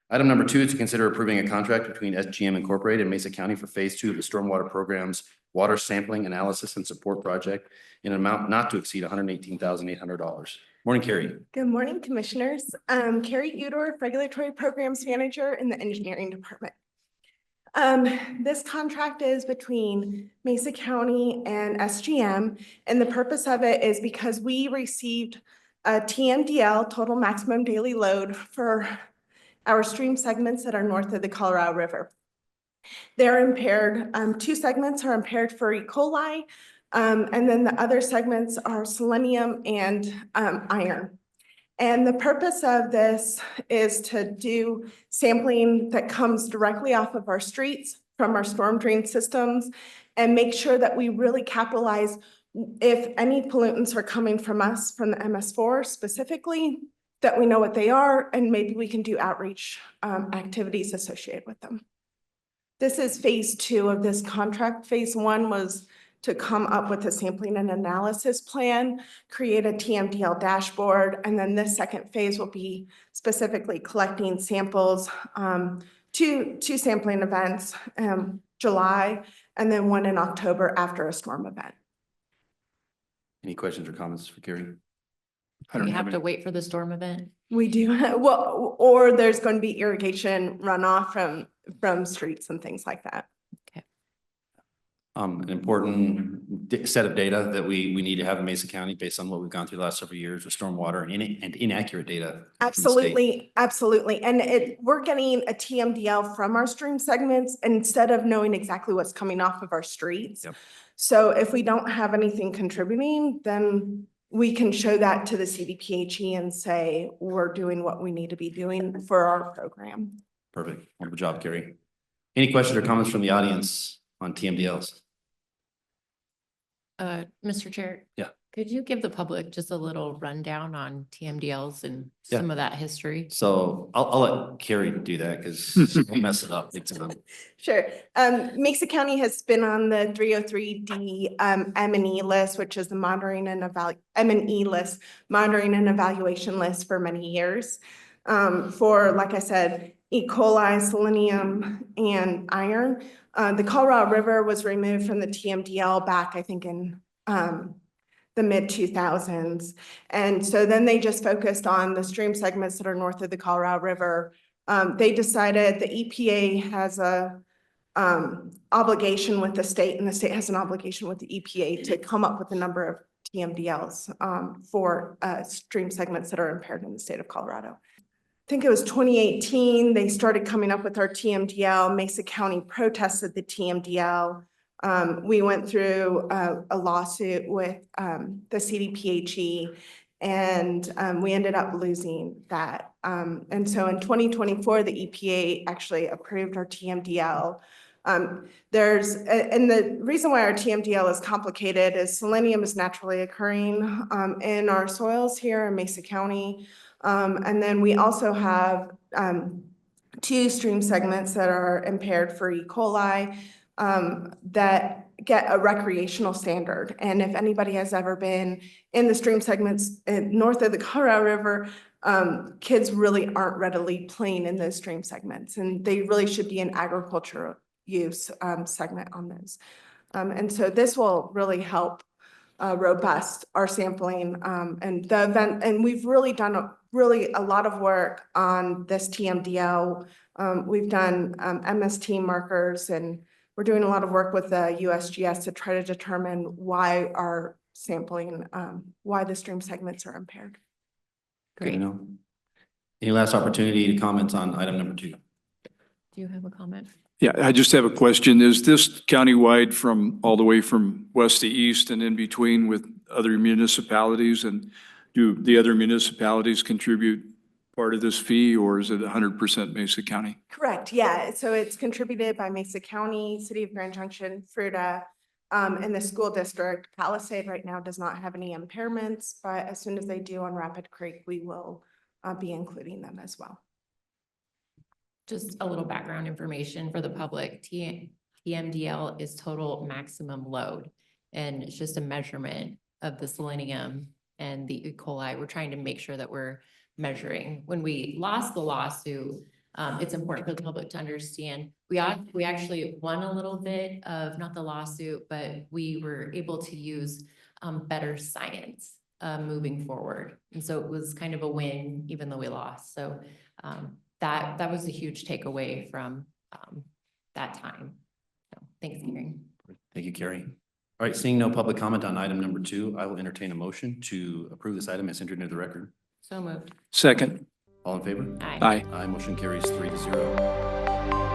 Item number 2 is to consider approving a contract between SGM Incorporated and Mesa County for Phase 2 of the Stormwater Program's Water Sampling Analysis and Support Project in an amount not to exceed $118,800. Morning, Carrie. Good morning, Commissioners. Carrie Udorf, Regulatory Programs Manager in the Engineering Department. This contract is between Mesa County and SGM, and the purpose of it is because we received a TMDL, total maximum daily load, for our stream segments that are north of the Colorado River. They're impaired. 2 segments are impaired for E. coli, and then the other segments are selenium and iron. And the purpose of this is to do sampling that comes directly off of our streets from our storm drain systems and make sure that we really capitalize if any pollutants are coming from us, from the MS4 specifically, that we know what they are, and maybe we can do outreach activities associated with them. This is phase 2 of this contract. Phase 1 was to come up with a sampling and analysis plan, create a TMDL dashboard, and then this second phase will be specifically collecting samples, 2 sampling events, July, and then 1 in October after a storm event. Any questions or comments for Carrie? We have to wait for the storm event. We do, well, or there's going to be irrigation runoff from streets and things like that. An important set of data that we need to have in Mesa County based on what we've gone through the last several years with stormwater and inaccurate data. Absolutely, absolutely. And we're getting a TMDL from our stream segments instead of knowing exactly what's coming off of our streets. Yep. So if we don't have anything contributing, then we can show that to the CDPHE and say, we're doing what we need to be doing for our program. Perfect. Wonderful job, Carrie. Any questions or comments from the audience on TMDLs? Mr. Chair. Yeah. Could you give the public just a little rundown on TMDLs and some of that history? So I'll let Carrie do that because we'll mess it up. Sure. Mesa County has been on the 303D M&E list, which is the monitoring and M&E list, monitoring and evaluation list for many years. For, like I said, E. coli, selenium, and iron. The Colorado River was removed from the TMDL back, I think, in the mid-2000s. And so then they just focused on the stream segments that are north of the Colorado River. They decided the EPA has a obligation with the state, and the state has an obligation with the EPA to come up with a number of TMDLs for stream segments that are impaired in the state of Colorado. I think it was 2018, they started coming up with our TMDL. Mesa County protested the TMDL. We went through a lawsuit with the CDPHE, and we ended up losing that. And so in 2024, the EPA actually approved our TMDL. And the reason why our TMDL is complicated is selenium is naturally occurring in our soils here in Mesa County. And then we also have 2 stream segments that are impaired for E. coli that get a recreational standard. And if anybody has ever been in the stream segments north of the Colorado River, kids really aren't readily playing in those stream segments, and they really should be an agricultural use segment on those. And so this will really help robust our sampling and the event. And we've really done a lot of work on this TMDL. We've done MST markers, and we're doing a lot of work with the USGS to try to determine why our sampling, why the stream segments are impaired. Great. Any last opportunity to comment on item number 2? Do you have a comment? Yeah, I just have a question. Is this countywide from all the way from west to east and in between with other municipalities? And do the other municipalities contribute part of this fee, or is it 100% Mesa County? Correct. Yeah. So it's contributed by Mesa County, City of Grand Junction, Fruita, and the school district. Palisade right now does not have any impairments, but as soon as they do on Rapid Creek, we will be including them as well. Just a little background information for the public. TMDL is total maximum load, and it's just a measurement of the selenium and the E. coli. We're trying to make sure that we're measuring. When we lost the lawsuit, it's important for the public to understand. We actually won a little bit of, not the lawsuit, but we were able to use better science moving forward. And so it was kind of a win, even though we lost. So that was a huge takeaway from that time. So thanks, Gary. Thank you, Carrie. All right, seeing no public comment on item number 2, I will entertain a motion to approve this item as entered into the record. So moved. Second. All in favor? Aye. Aye. Aye, motion carries 3-0.